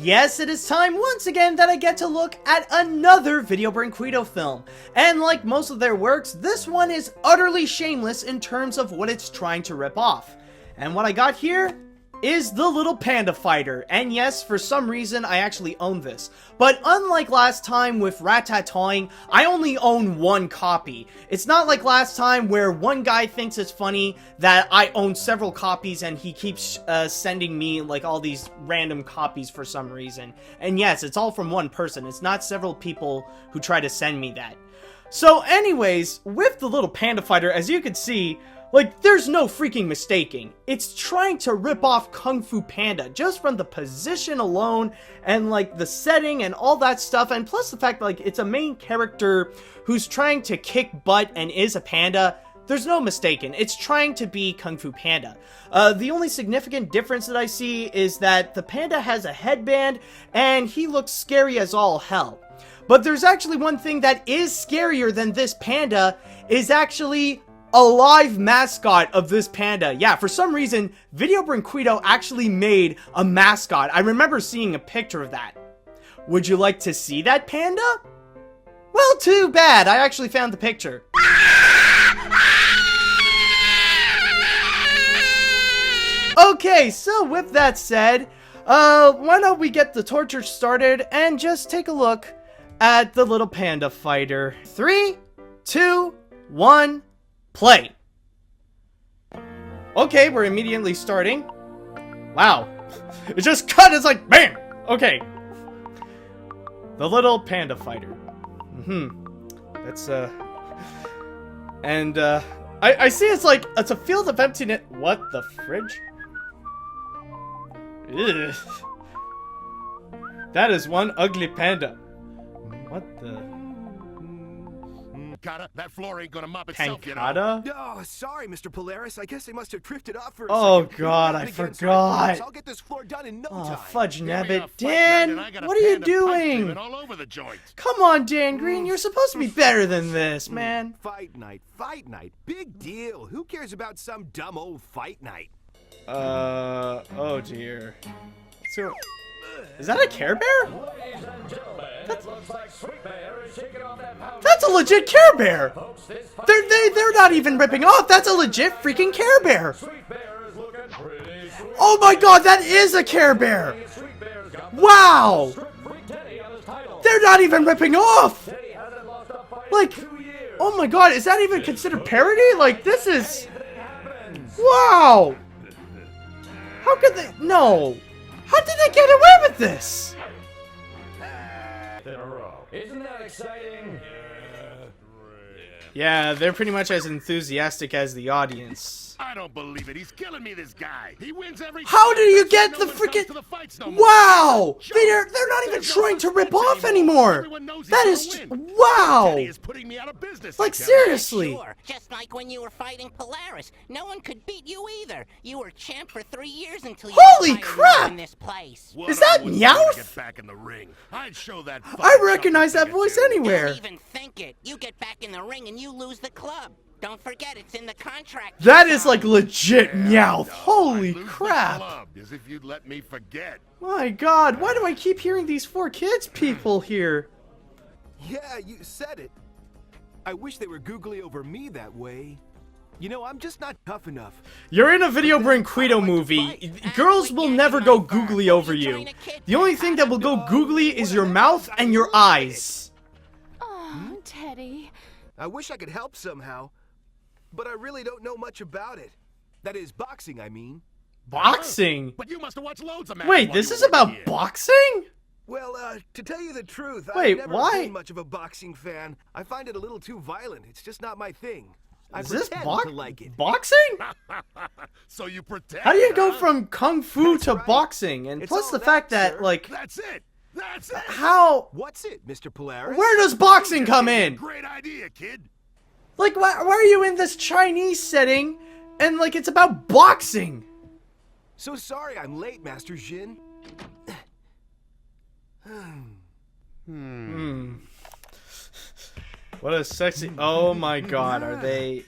Yes, it is time once again that I get to look at another Video Brain Guido film. And like most of their works, this one is utterly shameless in terms of what it's trying to rip off. And what I got here is the Little Panda Fighter. And yes, for some reason, I actually own this. But unlike last time with Ratatouille, I only own one copy. It's not like last time where one guy thinks it's funny that I own several copies and he keeps sending me like all these random copies for some reason. And yes, it's all from one person. It's not several people who try to send me that. So anyways, with the Little Panda Fighter, as you can see, like, there's no freaking mistaking. It's trying to rip off Kung Fu Panda just from the position alone and, like, the setting and all that stuff. And plus the fact, like, it's a main character who's trying to kick butt and is a panda. There's no mistaking. It's trying to be Kung Fu Panda. The only significant difference that I see is that the panda has a headband and he looks scary as all hell. But there's actually one thing that is scarier than this panda is actually a live mascot of this panda. Yeah, for some reason, Video Brain Guido actually made a mascot. I remember seeing a picture of that. Would you like to see that panda? Well, too bad. I actually found the picture. Okay, so with that said, why don't we get the torture started and just take a look at the Little Panda Fighter. 3, 2, 1... play. Okay, we're immediately starting. Wow. It just cut, it's like, bam! Okay. The Little Panda Fighter. That's, and, I see it's like, it's a field of emptiness. What the fridge? Ugh. That is one ugly panda. What the... That floor ain't gonna mop itself, you know. Oh, sorry, Mr. Polaris. I guess they must have drifted off for a Oh second. god, I forgot. I'll get this floor done in no Oh, time. fudge nabbit. Dan, what are you doing? All over the joint. Come on, Dan Green. You're supposed to be better than this, man. Fight night. Big deal. Who cares about some dumb old fight night? Oh dear. So, is that a Care Bear? That's a legit Care Bear! They're not even ripping off, that's a legit freaking Care Bear! Oh my god, that is a Care Bear! Wow! They're not even ripping off! Like, oh my god, is that even considered parody? Like, this is... Wow! How could they... No! How did they get away with this? Isn't that exciting? Yeah, they're pretty much as enthusiastic as the audience. I don't believe it. He's killing me, this guy. He wins every How time. do you get No the one comes freaking... to the fights no more. Wow! They're not even trying to rip off anymore! That is... Wow! Teddy is putting me out of business. Like, seriously! Sure, just like when you were fighting Polaris. No one could beat you either. You were champ for 3 years until you Holy were crap! in this place. What Is that I wouldn't do to Meowth? Get back in the ring. I'd show that I recognize that voice anywhere! Don't even think it. You get back in the ring and you lose the club. Don't forget, it's in the contract. That is like legit Meowth. No, Holy I'd lose the crap! club, as if you'd let me forget. My god, why do I keep hearing these 4Kids people here? Yeah, you said it. I wish they were googly over me that way. You know, I'm just not tough enough. You're in a Video Brain Guido movie. Girls will never go googly over you. The only thing that will go googly is your mouth and your eyes. Oh, Teddy. I wish I could help somehow, but I really don't know much about it. That is, boxing, I mean. Boxing? But you must have watched loads of matches. Wait, while this you is were about here. boxing? Well, to tell you the truth, Wait, I've never why? been much of a boxing fan. I find it a little too violent. It's just not my thing. I Is this pretend to like it. boxing? So you pretend. How do you go huh? from kung fu That's to right. boxing? And It's plus all the that, fact that, sir. like, That's it. That's it. how... What's it, Mr. Polaris? Where does boxing come in? Great idea, kid. Like, why are you in this Chinese setting and, like, it's about boxing? So sorry I'm late, Master Jin. What a sexy... Oh my god, are they...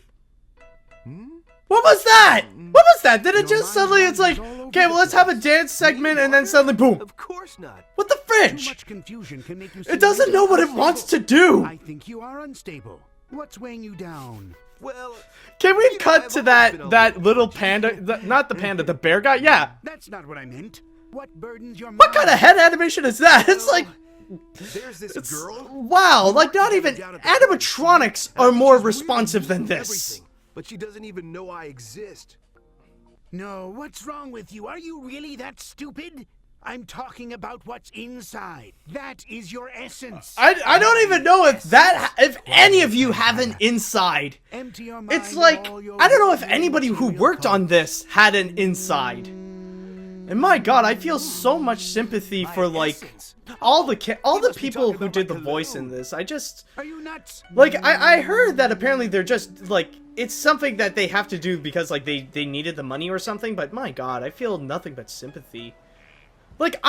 What was that? What was that? Did it just suddenly, it's like, okay, well, let's have a dance segment, and then suddenly, boom. Of course not. What the Too fridge? much confusion can make you It doesn't know what it wants to do. I think you are unstable. What's weighing you down? Well, Can we you know, cut I've to always been a that little panda, not the panda, the bear guy? Yeah. That's not what I meant. What burdens your mind? What kind of head animation is that? It's like, There's this girl. wow, like not even animatronics are more responsive than this. Everything, but she doesn't even know I exist. No, what's wrong with you? Are you really that stupid? I'm talking about what's inside. That is your essence. I don't even know if any of you have an inside. Empty your mind It's of like, all your I don't know if worldly anybody who material worked on thoughts. this had an inside. And my god, I feel so much sympathy for like all the people who did the voice in this. I just Are you nuts? like I heard that apparently they're just like it's something that they have to do because like they needed the money or something, but my god, I feel nothing but sympathy. Like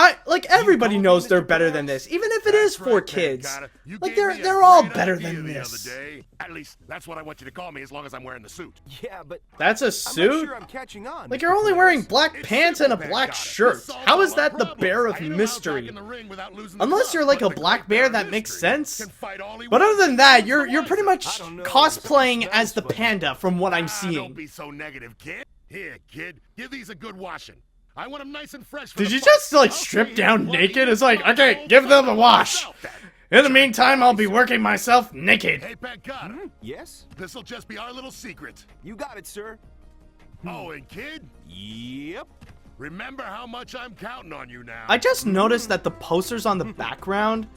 everybody knows they're better than this, even if it is That's for right, kids. Pancata. You Like gave me a they're all great better idea than the this. other day. At least that's what I want you to call me as long as I'm wearing the suit. Yeah, but That's a I'm not suit? sure I'm catching on. Like Mr. you're only Polaris. wearing black It's pants and a simple, black Pancata. shirt. This solves How all is our that the problems. bear I of know how to mystery? back in the ring without losing the Unless you're club, like but a the black great bear bear that of makes mystery sense. can fight all he But other wants. than that, What's you're the pretty answer? much I don't know. cosplaying Sounds as the funny. panda from what I'm Don't seeing. be so negative, kid. Here, kid, give these a good washing. I want them nice and fresh. For Did the you fight. just like I'll strip see down what naked? you It's like, want. okay, give them a wash. In the meantime, I'll be working myself naked. Hey, Pancata, Yes? this'll just be our little secret. You got it, sir. Oh, and kid, Yep. remember how much I'm counting on you now. I just noticed that the posters on the background,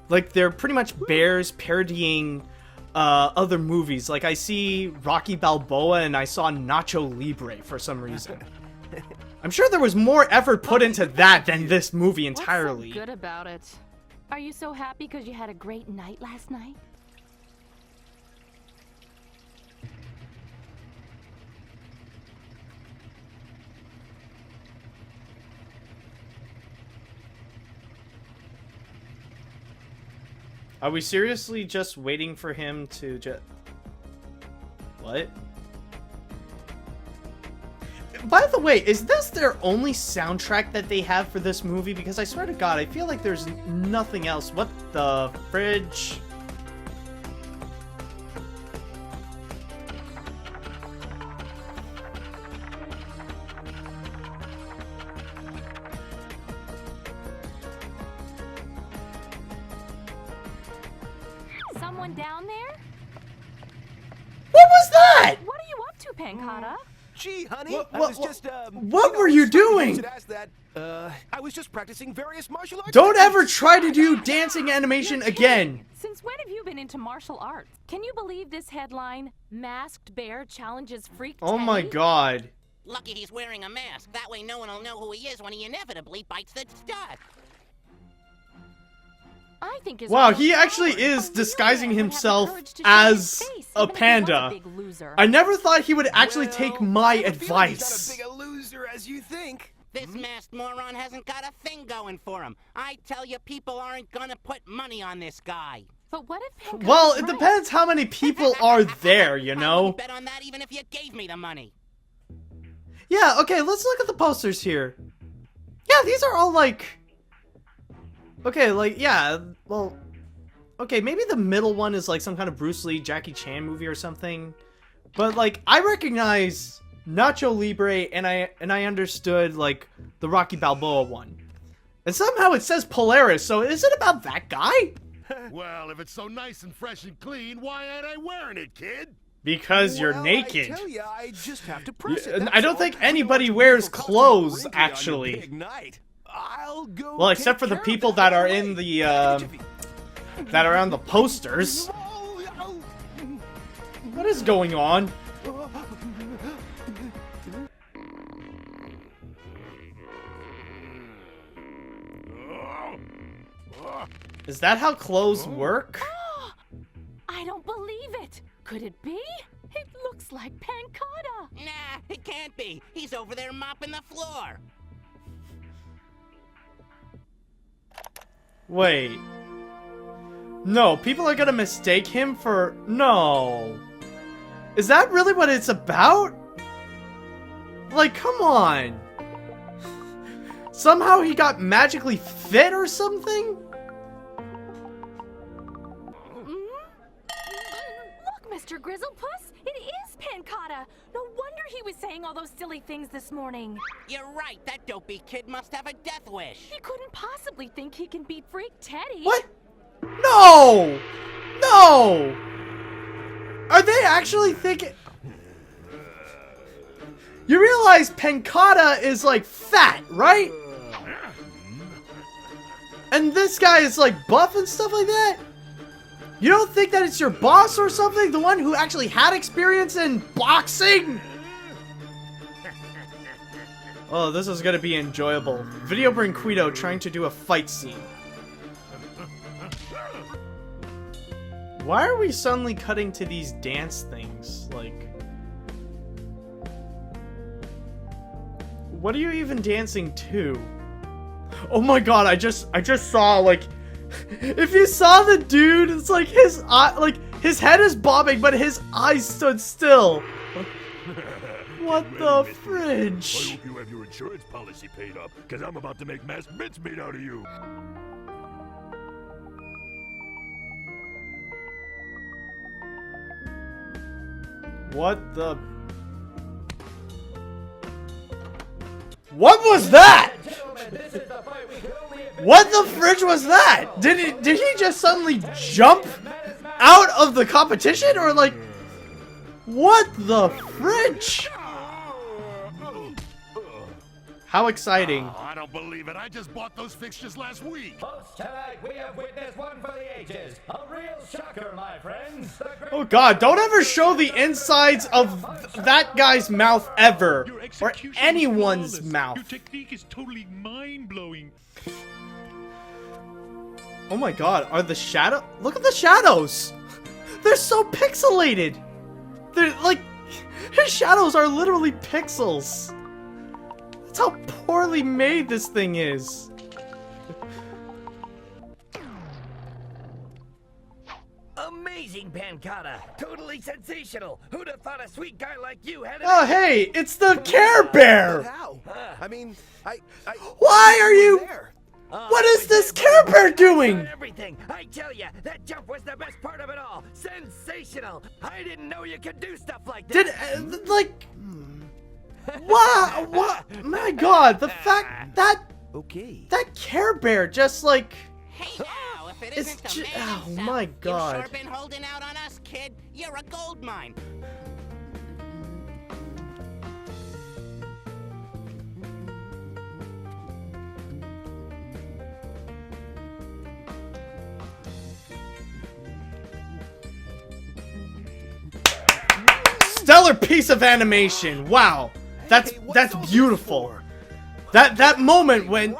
like they're pretty much bears parodying other movies. Like I see Rocky Balboa and I saw Nacho Libre for some reason. I'm sure there was more effort put into that than this movie entirely. What's so good about it? Are you so happy because you had a great night last night? Are we seriously just waiting for him to just... What? By the way, is this their only soundtrack that they have for this movie? Because I swear to God, I feel like there's nothing else. What the fridge? Someone down there? What was that? What are you up to, Pancata? Gee, honey, What- I what- was just, what were you it's funny doing? should ask that. I was just practicing various martial arts. Don't ever techniques. try to do dancing animation You're again. kidding. Since when have you been into martial arts? Can you believe this headline? Masked Bear challenges Freak Oh my Teddy? God. Lucky he's wearing a mask. That way no one will know who he is when he inevitably bites the dust. I think his Wow, real he actually power. is A real disguising man would have the himself courage to show his as face, a even if he was panda. big loser. I never thought he would actually take Well, my I have a feeling He's advice. not as big a loser as you think. This masked moron hasn't got a thing going for him. I tell you, people aren't gonna put money on this guy. But what if Pancata's Well, it right? depends how many people are there, you I know? wouldn't bet on that even if you gave me the money. Yeah, okay, let's look at the posters here. Yeah, these are all like... Okay, like, yeah, well... Okay, maybe the middle one is like some kind of Bruce Lee, Jackie Chan movie or something. But like, I recognize Nacho Libre and I understood like the Rocky Balboa one. And somehow it says Polaris, so is it about that guy? Well, if it's so nice and fresh and clean, why ain't I wearing it, kid? Because you're Well, naked. I tell ya, I just have to press Yeah, it. I that's don't all. think You know anybody what, wears people cost clothes, a rinky on your actually. big night. I'll go Well, take except for the care of people that are right in away. the, Package of that are on the posters. Oh, oh. What is going on? Is that how clothes work? I don't believe it. Could it be? It looks like Pancata. Nah, it can't be. He's over there mopping the floor. Wait. No, people are gonna mistake him for... No. Is that really what it's about? Like, come on. Somehow he got magically fit or something? Look, Mr. Grizzlepuss, it is Pancata. No wonder he was saying all those silly things this morning. You're right, that dopey kid must have a death wish. He couldn't possibly think he can beat Freak Teddy. What? No! No! Are they actually thinking... You realize Pancata is, like, fat, right? And this guy is, like, buff and stuff like that? You don't think that it's your boss or something? The one who actually had experience in boxing? Oh, this is gonna be enjoyable. Video Brain Guido trying to do a fight scene. Why are we suddenly cutting to these dance things? Like... What are you even dancing to? Oh my god, I just saw, like... If you saw the dude, it's like his eye, like his head is bobbing, but his eyes stood still. What the fridge? I hope you have your insurance policy paid up, because I'm about to make mass mincemeat out of you. What the... What was that? What the fridge was that? Did he just suddenly jump out of the competition, or like, what the fridge? How exciting. Oh, I don't believe it. I just bought those fixtures last week. Folks, tonight we have witnessed one for the ages. A real shocker, my friends. Oh god, don't ever show the insides of that guy's mouth ever. Or anyone's mouth. Your technique is totally mind-blowing. Oh my god, are the shadow... Look at the shadows! They're so pixelated! They're like... His shadows are literally pixels. That's how poorly made this thing is. Amazing, Pancata! Totally sensational! Who'd have thought a sweet guy like you had it? Oh hey, it's the Care Bear! How? I mean, Why are you... there? What is this Care Bear doing? Everything! I tell ya, that jump was the best part of it all! Sensational! I didn't know you could do stuff like that! Did, like... What? My god, the fact that... Okay. That Care Bear just like... Hey now, if it It's isn't the ju- man oh himself, my God. You've sure been holding out on us, kid. You're a gold mine. Stellar piece of animation. Wow. That's beautiful. That moment when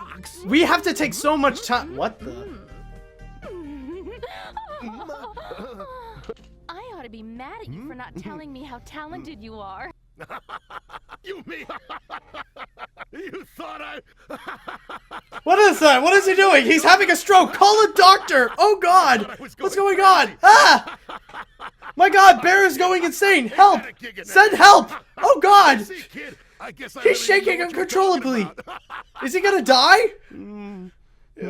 we have to take so much time. What the? I ought to be mad at you for not telling me how talented you are. You mean? You thought I... What is that? What is he doing? He's having a stroke. Call a doctor. Oh god. What's going on? Ah! My god, Bear is going insane. Help! Send help! Oh god! See, kid, I guess I He's really shaking know what you're uncontrollably. talking about. Is he gonna die?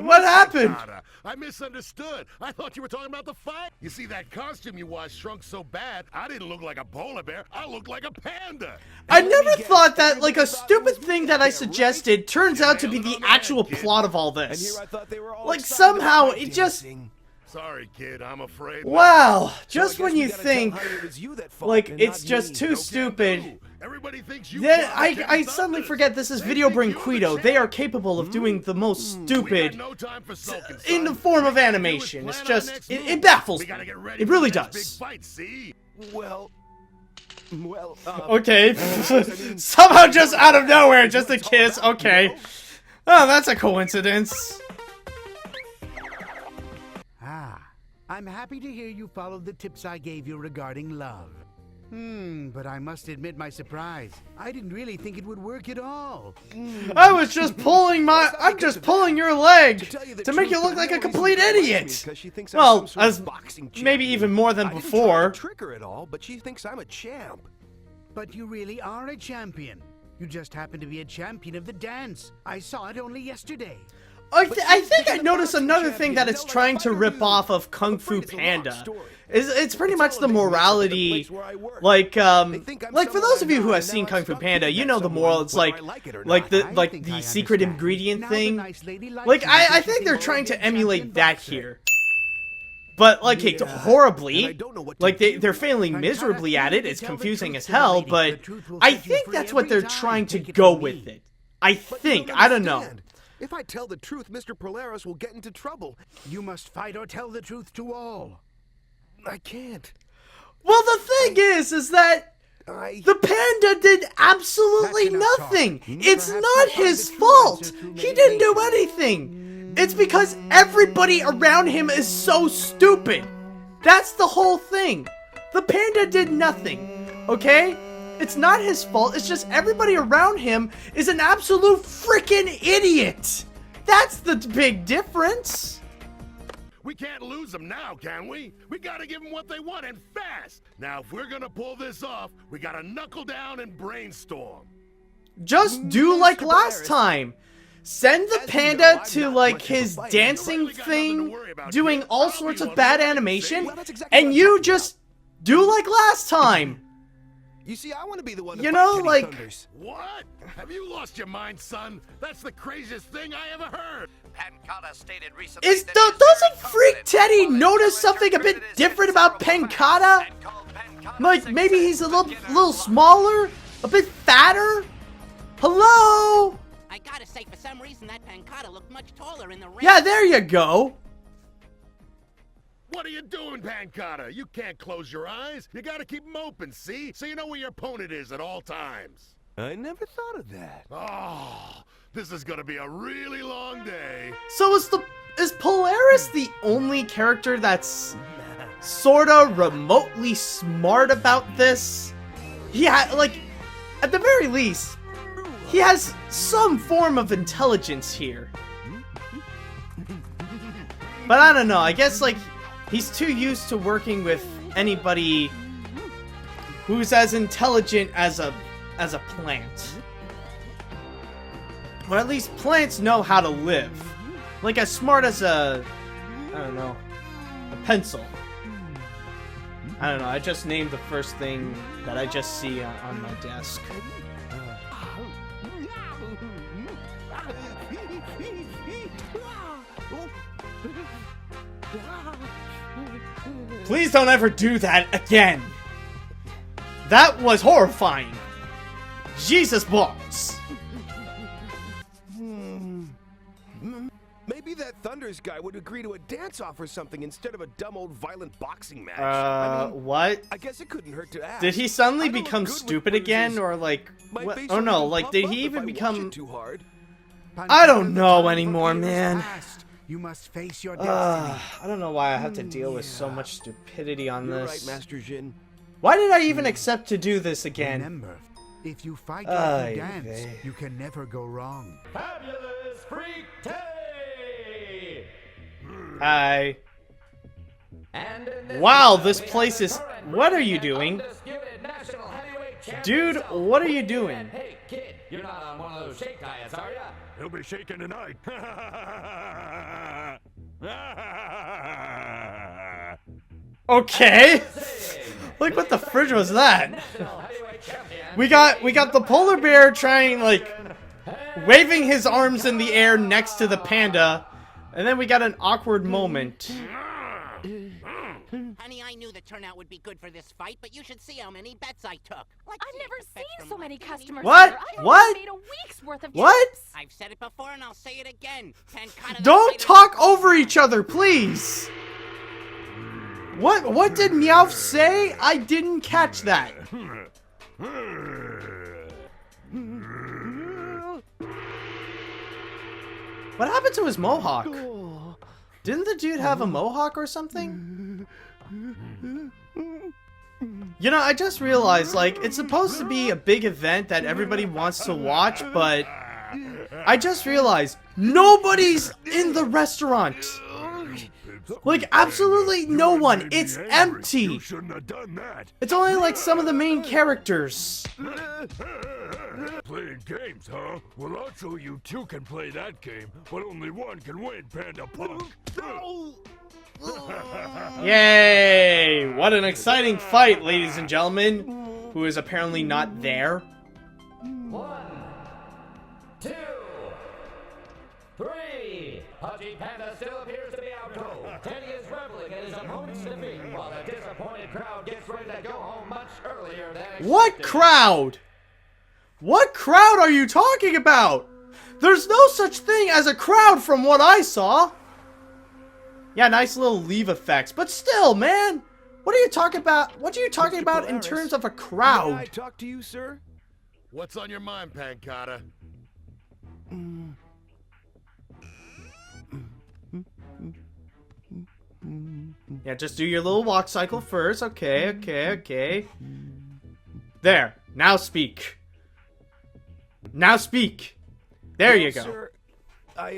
What happened? I misunderstood. I thought you were talking about the fight. You see, that costume you wore shrunk so bad, I didn't look like a polar bear. I looked like a panda. I never thought that, like, a stupid thing that I suggested turns out to be the actual plot of all And here this. I thought they were all Like, excited somehow about it just... dancing. Sorry, kid. I'm afraid. Wow. So I Just guess when we you gotta tell think, Honey it was you that fought like, and it's not just me. too stupid... Everybody thinks you. Then fought the I King suddenly Thunders. forget this is They Video think Brain you're the Guido. champ. They are capable of doing the most We got stupid no time for sulking, in the son. form of We gotta do is animation. It's plan our just, next it move. baffles We me. gotta get ready It for really the next does. Big fight, see? Well, Okay. Somehow just out of nowhere, just a kiss. Okay. Oh, that's a coincidence. Ah, I'm happy to hear you followed the tips I gave you regarding love. But I must admit my surprise. I didn't really think it would work at all. I was just pulling I'm just pulling your leg tell you the to make truth, you look the like a real reason complete she likes me idiot. is 'cause she thinks I'm Well, some sort of as boxing maybe champion. even more than I didn't try before. to trick her at all, but she thinks I'm a champ. But you really are a champion. You just happen to be a champion of the dance. I saw it only yesterday. I think I noticed another thing that it's trying to rip off of Kung Fu Panda. It's pretty much the morality, like for those of you who have seen Kung Fu Panda, you know the moral. It's like the secret ingredient thing. Like I think they're trying to emulate that here. But like horribly, like they're failing miserably at it. It's confusing as hell, but I think that's what they're trying to go with it. I think, I don't know. If I tell the truth, Mr. Polaris will get into trouble. You must fight or tell the truth to all. I can't. Well, the thing is that the panda did absolutely nothing. It's not his fault. He didn't do anything. It's because everybody around him is so stupid. That's the whole thing. The panda did nothing, okay? It's not his fault, it's just everybody around him is an absolute freaking idiot! That's the big difference! We can't lose them now, can we? We gotta give them what they want, and fast! Now, if we're gonna pull this off, we gotta knuckle down and brainstorm. Just do like last time! Send the panda to like his dancing thing, doing all sorts of bad animation, and you just do like last time! You see, I want to be the one to you know, fight like Thunders. What? Have you lost your mind, son? That's the craziest thing I ever heard. Pancata stated recently doesn't Freak Teddy notice something a bit different about Pancata? Like maybe he's a little smaller, a bit fatter. Hello? I gotta say, for some reason that Pancata looked much taller in the ring. Yeah, there you go. What are you doing, Pancata? You can't close your eyes. You gotta keep them open, see? So you know where your opponent is at all times. I never thought of that. Oh, this is gonna be a really long day. So is Polaris the only character that's sorta remotely smart about this? Yeah, like, at the very least, he has some form of intelligence here. But I don't know, I guess, like, he's too used to working with anybody who's as intelligent as a plant. Or at least plants know how to live. Like as smart as I don't know, a pencil. I don't know, I just named the first thing that I just see on my desk. Please don't ever do that again! That was horrifying! Jesus balls! Maybe that Thunders guy would agree to a dance-off or something instead of a dumb old violent boxing match. I mean, what? I guess it couldn't hurt to ask. Did he suddenly become stupid again, or like, what? Oh no, like, did he even become... Too hard. I don't know anymore, man. You must face your destiny. I don't know why I have to deal with so much stupidity on You're this. right, Master Jin. Why did I even accept to do this again? Remember, if you fight like you dance, you can never go wrong. Fabulous Freak Teddy! Hi. And in this Wow, battle, this we place have is... the current What are you and doing? undisputed national heavyweight champion Dude, himself. what are you And doing? hey, kid, you're not on one of those shake diets, are ya? He'll be shaking tonight. Okay. Like, what the fridge was that? National heavyweight champion. We got the polar bear trying, like, waving his arms in the air next to the panda, and then we got an awkward moment. Honey, I knew the turnout would be good for this fight, but you should see how many bets I took. Let's I've see never if the bets seen from so my many team customers. What? Here. I What? made a week's worth of What? chips. I've said it before and I'll say it again. Pancata the Don't fighter- talk over each other, please! What did Meowth say? I didn't catch that. What happened to his mohawk? Didn't the dude have a mohawk or something? You know, I just realized, like, it's supposed to be a big event that everybody wants to watch, but I just realized nobody's in the restaurant. Like, absolutely no one. It's empty. You shouldn't have done that. It's only like some of the main characters. Playing games, huh? Well, I'll show you two can play that game, but only one can win, Panda Punk. No! Yay! What an exciting fight, ladies and gentlemen, who is apparently not there. 1, 2, 3. Pudgy Panda still appears to be out cold. Teddy is reveling in his opponent's defeat, while the disappointed crowd gets ready to go home much earlier than expected. What crowd? What crowd are you talking about? There's no such thing as a crowd from what I saw. Yeah, nice little leave effects, but still, man. What are you talking about? What are you talking Mr. about in Polaris, terms of a May I crowd? talk to you, sir? What's on your mind, Pancata? Yeah, just do your little walk cycle first. Okay, okay. There. Now speak. Now speak. There you go. Sir, I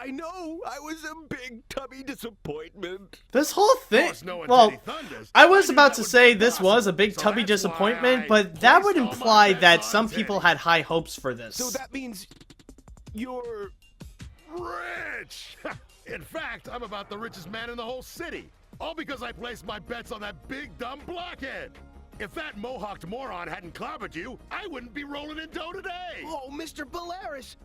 know I was a big tubby disappointment. This whole thing. Course, no one Well, Teddy Thunders. I was knew about that to would say be this was a big so tubby that's why disappointment, I but that would placed all my imply bets that on some people Teddy. had high hopes for this. So that means you're... Rich! In fact, I'm about the richest man in the whole city. All because I placed my bets on that big dumb blockhead. If that mohawked moron hadn't clobbered you, I wouldn't be rolling in dough today. Oh, Mr. Polaris!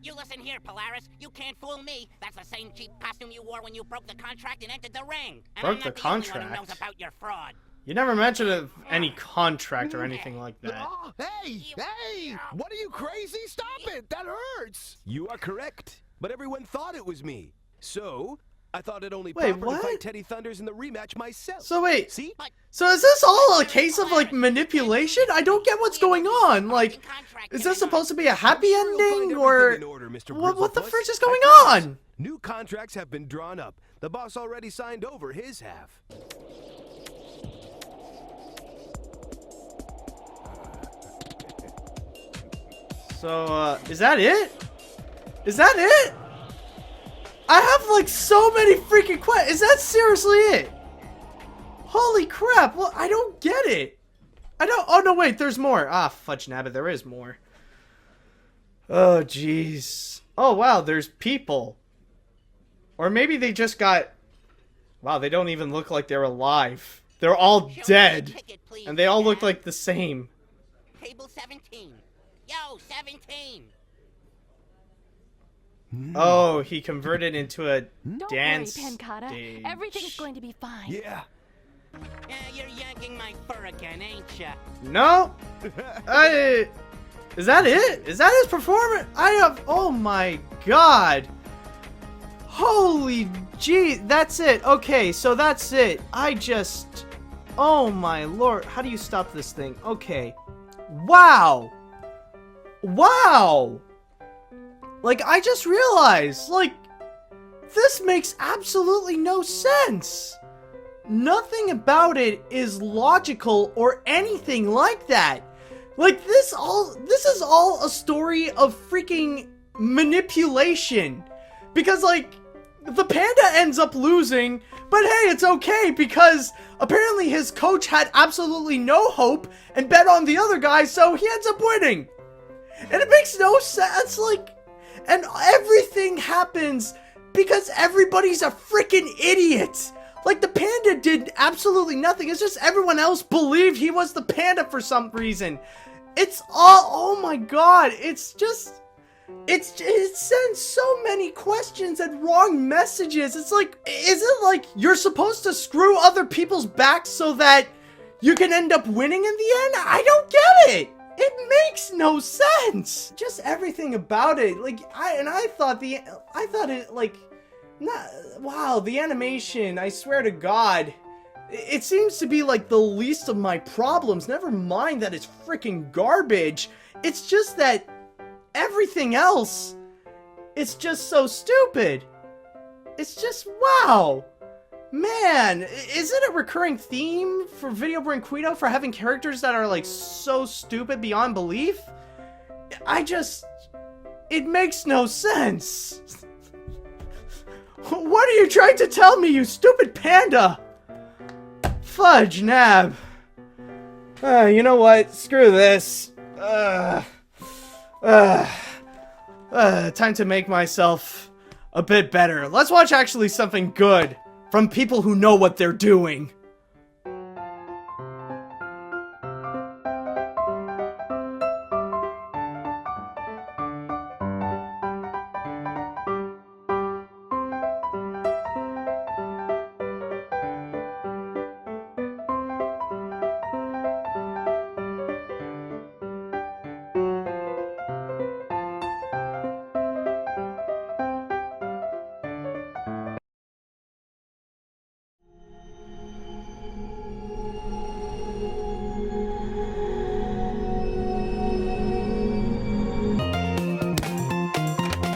You listen here, Polaris. You can't fool me. That's the same cheap costume you wore when you broke the contract and entered the ring. And Broke I'm the not the only one who contract? knows about your fraud. You never mentioned any contract or anything like that. Oh, hey! What are you, crazy? Stop it! That hurts! You are correct, but everyone thought it was me. So, I thought it only Wait, proper what? to fight Teddy Thunders in the rematch myself. So wait, See? so is this all a case of like manipulation? I don't get what's going on. Like, is this supposed to be a happy Sure you'll find ending everything or in order, Mr. what the Grizzlepuss. frick is I going promise. on? New contracts have been drawn up. The boss already signed over his half. So, is that it? Is that it? I have like so many freaking questions. Is that seriously it? Holy crap. Well, I don't get it. I don't. Oh, no, wait. There's more. Ah, fudge nabbit. There is more. Oh, jeez. Oh, wow. There's people. Or maybe they just got... Wow, they don't even look like they're alive. They're all Show me dead. the ticket, please, And they all look Dad. like the same. Table 17. Yo, 17. Oh, he converted into a Don't dance worry, Pancata. stage. Everything's going to be fine. Yeah. You're yanking my fur again, ain't ya? No. Is that it? Is that his performance? Oh my god. Holy gee, that's it. Okay, so that's it. Oh my lord. How do you stop this thing? Okay. Wow. Wow. Like, I just realized, like, this makes absolutely no sense. Nothing about it is logical or anything like that. Like, this is all a story of freaking manipulation. Because, like, the panda ends up losing, but hey, it's okay because apparently his coach had absolutely no hope and bet on the other guy, so he ends up winning. And it makes no sense, like, and everything happens because everybody's a freaking idiot. Like, the panda did absolutely nothing. It's just everyone else believed he was the panda for some reason. It's all, oh my god, it's just, it sends so many questions and wrong messages. It's like, is it like you're supposed to screw other people's backs so that you can end up winning in the end? I don't get it. It makes no sense. Just everything about it. Like, I thought it, like, wow, the animation, I swear to God. It seems to be like the least of my problems. Never mind that it's freaking garbage. It's just that everything else, it's just so stupid. It's just, wow. Man, is it a recurring theme for Video Branquito for having characters that are like so stupid beyond belief? It makes no sense. What are you trying to tell me, you stupid panda? Fudge nab. You know what? Screw this. Time to make myself a bit better. Let's watch actually something good from people who know what they're doing.